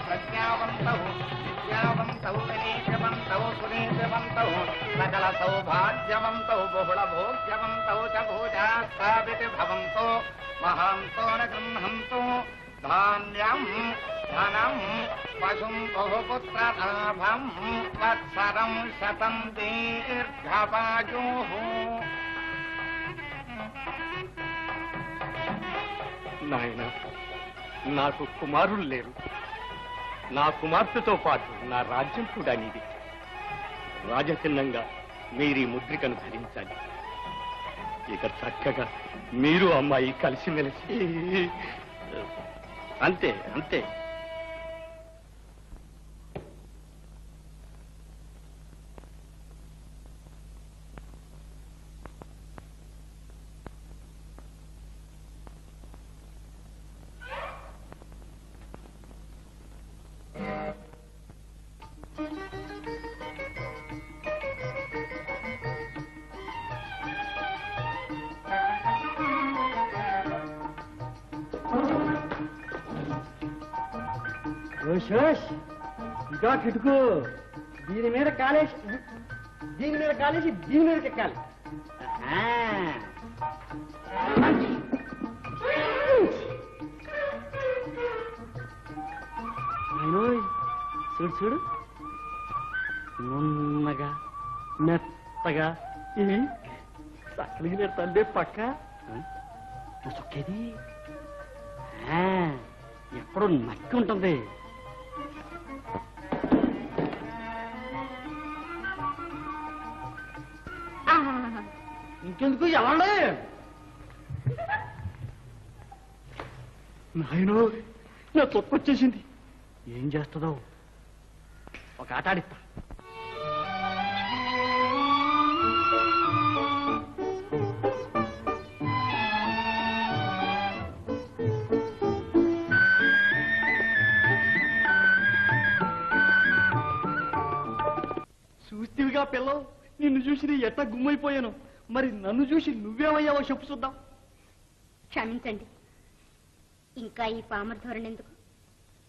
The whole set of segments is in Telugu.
ప్రజ్ఞావంతౌ విద్యావంతౌ వినీతవంతౌ సునీతవంతౌ సకల సౌభాగ్యవంతౌ బహుళ భోగ్యవంతౌ చ భూజా స్థాపితి భవంతో మహాంతో న గృహంతో ధాన్యం ధనం పశుం బహుపుత్రలాభం వత్సరం శతం దీర్ఘపాయు. నాయన, నాకు కుమారులు లేరు. నా కుమార్తెతో పాటు నా రాజ్యం కూడా నీది. రాజచిహ్నంగా మీరు ఈ ముద్రికను ధరించాలి. ఇక చక్కగా మీరు అమ్మాయి కలిసిమెలిసి అంతే అంతే. ఇదో కిటుకు, దీని మీద కాలేసి దీని మీదకి ఎక్కాలి. చూడు చూడు, నున్నగా మెత్తగా సక్కలిగిన తండ్రి పక్క చొక్కేది ఎప్పుడూ నక్కి ఉంటుంది. ఇంకెందుకు ఎలాండే నాయనో, నా తొక్కొచ్చేసింది. ఏం చేస్తుందో ఒక ఆట ఆడిస్తా. చూస్తీవిగా పిల్లవు, నిన్ను చూసి నీ ఎట్టా గుమ్మైపోయాను. మరి నన్ను చూసి నువ్వేమయ్యావో చెప్పు చూద్దాం. క్షమించండి, ఇంకా ఈ పామర ధోరణి ఎందుకు?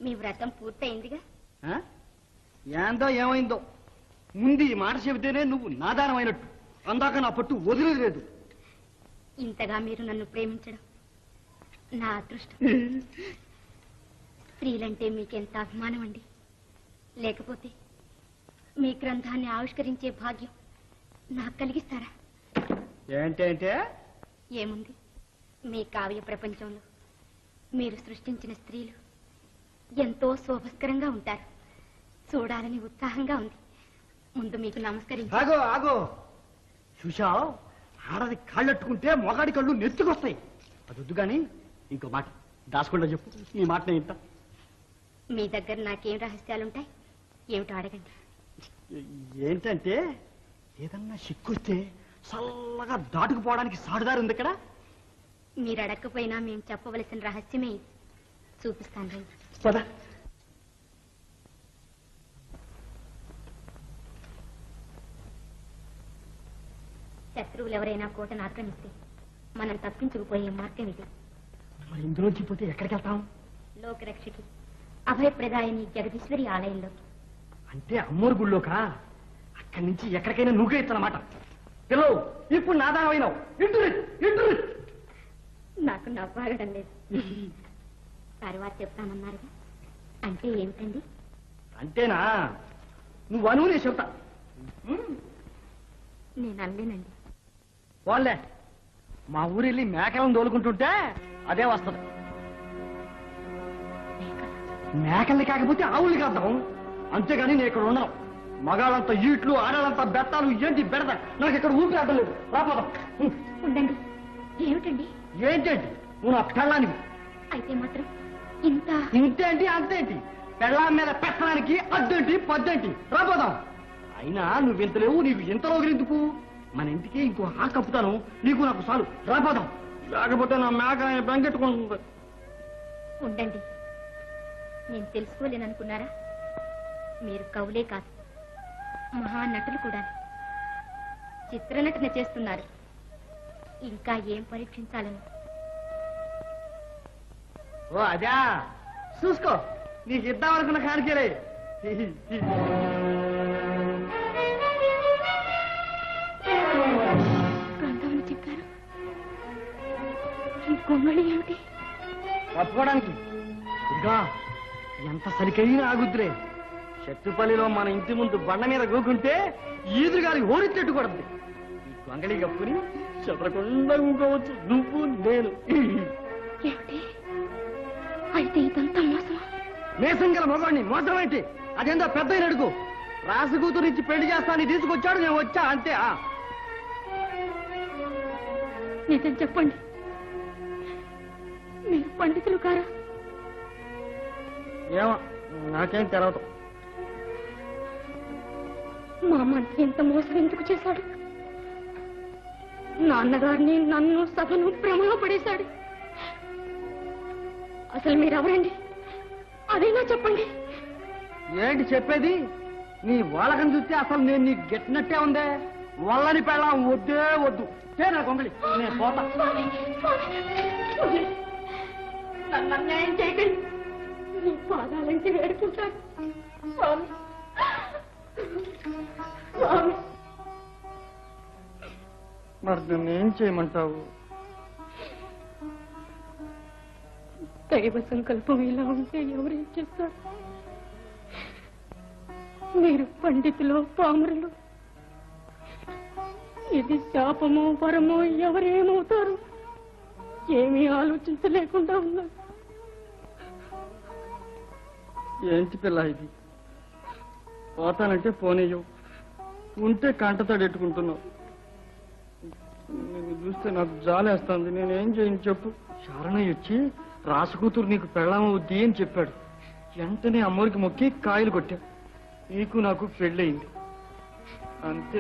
మీ వ్రతం పూర్తయిందిగా. ఏందో ఏమైందో, ముందు ఈ మాట చెబితేనే నువ్వు నాదానమైనట్టు. అందాక నా పట్టు వదిలేదు. ఇంతగా మీరు నన్ను ప్రేమించడం నా అదృష్టం. స్త్రీలంటే మీకెంత అభిమానం అండి. లేకపోతే మీ గ్రంథాన్ని ఆవిష్కరించే భాగ్యం నాకు కలిగిస్తారా? ఏంటంటే ఏముంది, మీ కావ్య ప్రపంచంలో మీరు సృష్టించిన స్త్రీలు ఎంతో శోభస్కరంగా ఉంటారు. చూడాలని ఉత్సాహంగా ఉంది. ముందు మీకు నమస్కరించి. ఆగో ఆగో, చూశావు, ఆడది కాళ్ళట్టుకుంటే మొగాడి కళ్ళు నెత్తుకొస్తాయి. అది వద్దు కానీ ఇంకో మాట దాచుకుంటా చెప్పు. ఈ మాట నేను ఇంత. మీ దగ్గర నాకేం రహస్యాలుంటాయి? ఏమిటో అడగండి. ఏంటంటే, ఏదన్నా సిక్కొస్తే చల్లగా దాటుకుపోవడానికి సాడుదారు ఉంది ఇక్కడ. మీరు అడగకపోయినా మేము చెప్పవలసిన రహస్యమే చూపిస్తాను రండి. పద. శత్రువులు ఎవరైనా కోటను ఆక్రమిస్తే మనం తప్పించుకుపోయే మార్గం ఇది. మరి ఇందులోంచి పోతే ఎక్కడికి వెళ్తాం? లోకరక్షకి అభయప్రదాయని జగదీశ్వరి ఆలయంలోకి. అంటే అమ్మోరు గుళ్ళోకా? అక్కడి నుంచి ఎక్కడికైనా నువ్వే ఇస్తానమాట. పిల్లవు, ఇప్పుడు నాదానమైనావు. ఇంటు నాకు నవ్వాగడం లేదు. తర్వాత చెప్తానన్నారుగా. అంటే ఏమిటండి? అంటేనా? నువ్వు అను, నేను చెప్తా. నేను అనలేనండి. వాళ్ళే మా ఊరెళ్ళి మేకలను తోలుకుంటుంటే అదే వస్తుంది. మేకల్ని కాకపోతే ఆవుల్ని కాద్దాం. అంతేగాని నేను ఇక్కడ ఉండను. మగాళ్ళంతా ఈట్లు, ఆడాలంతా బెత్తాలు, ఏంటి బెడద, నాకు ఇక్కడ ఊపి అడ్డం లేదు. రాపోదాం. ఉండండి. ఏమిటండి? ఏంటండి, నువ్వు నా పెళ్ళానివి. అయితే మాత్రం ఇంత ఇంతేంటి అంతేంటి? పెళ్ళాం మీద పెట్టడానికి అద్దేంటి పద్దేంటి? రాపోదాం. అయినా నువ్వు ఇంత లేవు, నీకు ఇంతలో ఎందుకు? మన ఇంటికి ఇంకో ఆ కప్పుతాను, నీకు నాకు చాలు. రాపోదాం. లేకపోతే నా మేక బెంగెట్టుకుంటుంది. ఉండండి. నేను తెలుసుకోలేననుకున్నారా? మీరు కవులే కాదు, మహానటులు కూడా. చిత్రనటన చేస్తున్నారు. ఇంకా ఏం పరీక్షించాలని. ఓ అదా, చూసుకో. నీకు ఇద్దామనుకున్న కానికేలే. గంధం చెప్పారు ఈ గొంగళి ఏమిటి? తప్పుకోవడానికి ఇంకా ఎంత సరికైనా ఆగుద్దులే. శక్తిపల్లిలో మన ఇంటి ముందు బండ మీద గూకుంటే ఈదురుగాలి ఓడిచెట్టు కొడద్ది. ఈ గొంగళి కప్పుకుని చెదరకుండా ఊకోవచ్చు నువ్వు నేను. ఏమిటి అయితే ఇదంతా మోసమా? మేసం గల మగవాడిని మోసం ఏంటి? అదేందో పెద్ద అడుగు. రాసి కూతురు ఇచ్చి పెళ్లి చేస్తానని తీసుకొచ్చాడు, నేను వచ్చా అంతే. నిజం చెప్పండి, మీరు పండితులు కారా? ఏమో నాకేం తెలవదు. మా మంత్రి ఎంత మోసం ఎందుకు చేశాడు? నాన్నగారిని నన్ను సభను ప్రమాదపడేశాడు. అసలు మీరెవరండి? అదేనా చెప్పండి. ఏంటి చెప్పేది? నీ వాళ్ళకని చూస్తే అసలు నేను నీకు గెట్టినట్టే ఉందే. వాళ్ళని పెళ్ళాం వద్దే వద్దు. నా కొంగలి నేను పోతా. నన్ను అన్యాయం చేయకండి, నీ పాదాలంటే వేడుకుంటాను స్వామి. స్వామి మరి నన్నేం చేయమంటావు? దైవ సంకల్పం ఇలా ఉంటే ఎవరేం చేస్తారు? మీరు పండితులు పామరులు, ఇది శాపమో వరమో ఎవరేమవుతారు? ఏమీ ఆలోచించలేకుండా ఉన్నారు. ఏంటి పిల్ల ఇది? పోతానంటే పోనీయవు, ఉంటే కంటతడెట్టుకుంటున్నావు. నేను చూస్తే నాకు జాలేస్తుంది. నేనేం చేయను చెప్పు? శారణయ్య వచ్చి రాసు కూతురు నీకు పెళ్ళామవుద్ది అని చెప్పాడు. వెంటనే అమ్మోరికి మొక్కి కాయలు కొట్టా. నీకు నాకు పెళ్ళయింది అంతే.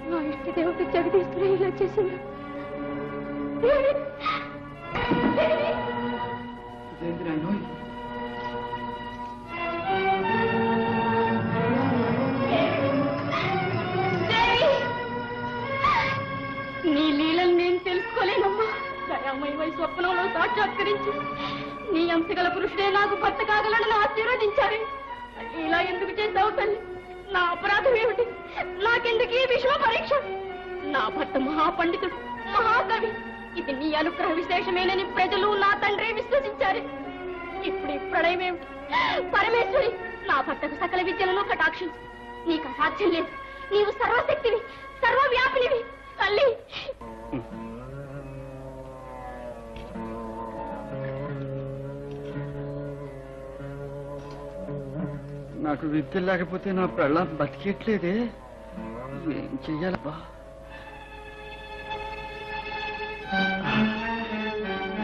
నా ఇష్ట దేవత జగదీశ్వరి ఇలా చేసింది. ఇదేంటి నాయన? నీ లీలను నేను తెలుసుకోలేనమ్మా. దయామయమై స్వప్నంలో సాక్షాత్కరించి నీ అంశగల పురుషుడే నాకు భర్త కాగలడని ఆశీర్వదించారు. ఇలా ఎందుకు చేశావు తల్లి? నా అపరాధం ఏమిటి? నాకెందుకు ఈ విషమ పరీక్ష? నా భర్త మహాపండితుడు, మహాకవి. ఇది నీ అనుగ్రహ విశేషమేనని ప్రజలు నా తండ్రి విశ్వసించారు. ఇప్పుడు ఈ ప్రళయం ఏమిటి? పరమేశ్వరి, నా భర్తకు సకల విద్యలను కటాక్షించు. నీకు అసాధ్యం లేదు. నీవు సర్వశక్తివి, సర్వవ్యాపినివి తల్లి. నాకు విద్య లేకపోతే నా పెళ్ళం బతికేట్లేదే. ఏం చెయ్యాలబ్బా?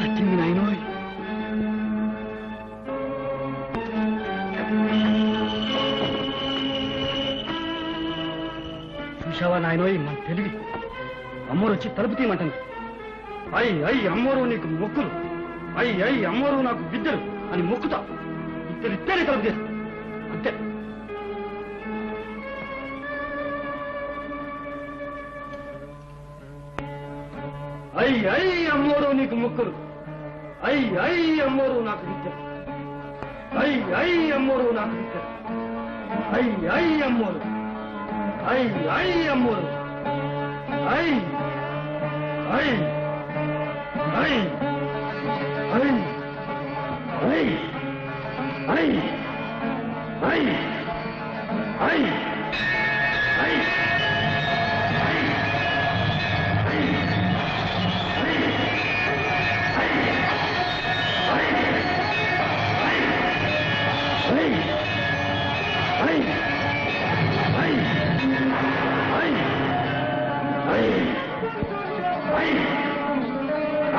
వచ్చింది నాయనో. చూశావా నాయనోయ్ మన తెలివి? అమ్మోరు వచ్చి తలుపు తీయమంటుంది. అయ్యి అమ్మోరు నీకు మొక్కులు, అయ్యి అమ్మోరు నాకు విద్యలు అని మొక్కుతా. ఇద్దరిద్దరే తలుపు తీస్తా అంతే. అయ్యి అమ్మోరు నీకు మొక్కులు, అయ్యి అమ్మోరు నాకు విద్యలు, అయ్యి అమ్మోరు నాకు విద్యలు, అయ్యి అమ్మోరు, అయ్యి అమ్మోరు, అయ్యి అయ్యి అయ్యి అయ్యి అయ్యి అయ్యి అయ్యి అయ్యి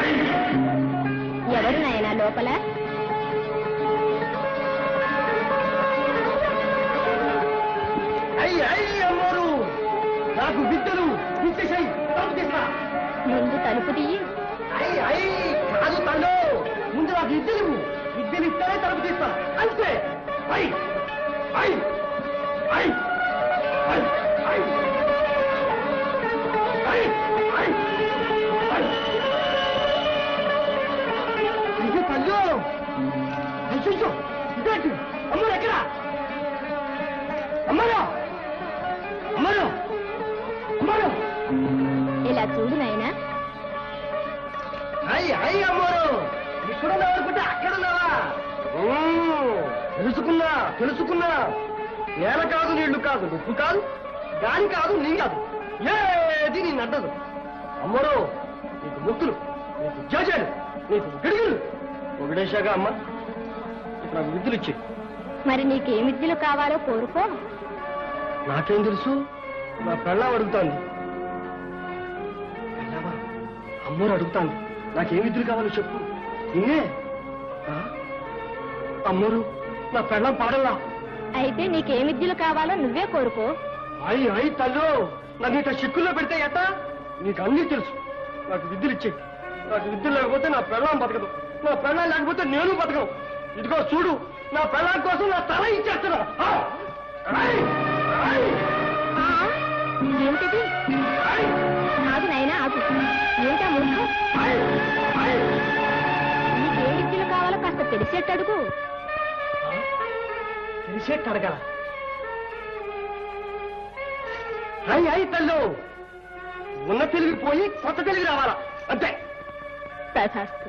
అయ్యి ఎవరు నాయనా లోపల? అమ్మోరు నాకు విద్యలు ఇచ్చేసాయి. తలుపు తీస్తా. ముందు తలుపు తీయి. కాదు తల్లు, ముందు నాకు విద్యలు విద్యలు ఇస్తేనే తలుపు తీస్తా అంతే. ఇది తల్లు అయ్యో ఇదేంటి అమ్మరు ఎక్కడ అమ్మరు అమ్మరు అమ్మరు ఇలా చూడు నాయనా. అయ్యి అయ్యి అమ్మరు ఇక్కడ అనుకుంటే అక్కడ ఉన్నావా తెలుసుకున్నా తెలుసుకున్నా నేల కాదు నీళ్లు కాదు నువ్వు కాదు గాలి కాదు నీ కాదు ఏది నేను అడ్డదు అమ్మరు నీకు ముక్కులు నీకు జేజాలు నీకు గిడుగులు ఒకడేశాగా అమ్మ ఇప్పుడు నాకు విద్యులు ఇచ్చి మరి నీకే విద్యలు కావాలో కోరుకో. నాకేం తెలుసు నా పెళ్ళాం అడుగుతాంది అమ్మోరు అడుగుతాంది నాకేం విద్యులు కావాలో చెప్పు నిన్నే అమ్మోరు నా పెళ్ళాం పాడల్లా అయితే నీకే విద్యలు కావాలో నువ్వే కోరుకో. అయ్యి అయ్యి తల్లు నన్ను ఇట్లా చిక్కుల్లో పెడితే ఎట్ట నీకు అన్నీ తెలుసు నాకు విద్యులు ఇచ్చే నాకు విద్యులు లేకపోతే నా పెళ్ళాం బతకదు నా పెళ్ళాం లేకపోతే నేను బతకను ఇదిగో చూడు నా పెళ్ళాం కోసం నా తల ఇచ్చేస్తున్నా ఏమిటిది? ఆగు నాయనా ఆగు. ఏంటా మూర్ఖం? నీకే విద్యలు కావాలో కాస్త తెలిసేట్టు అడుగు. తెలిసేట్టు అడగల అయ్యి అయ్యి తల్లు ఉన్న తెలివి పోయి కొత్త తెలివి రావాలా అంతే తథాస్తు.